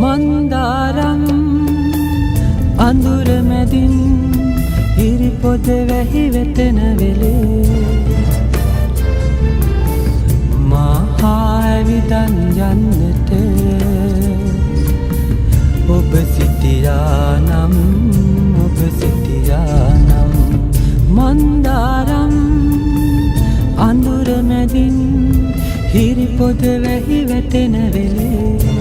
මන්දාරම් අඳුර මැදින් හිරිපොද වැහි වෙතෙන වෙලේ මහා ඇවිදන් යන්නට ඔබ සිටියානම් ඔබ සිටියානම් මන්දාරම් අඳුර මැදින් හිරිපොද වැහි වැටෙන වෙලේ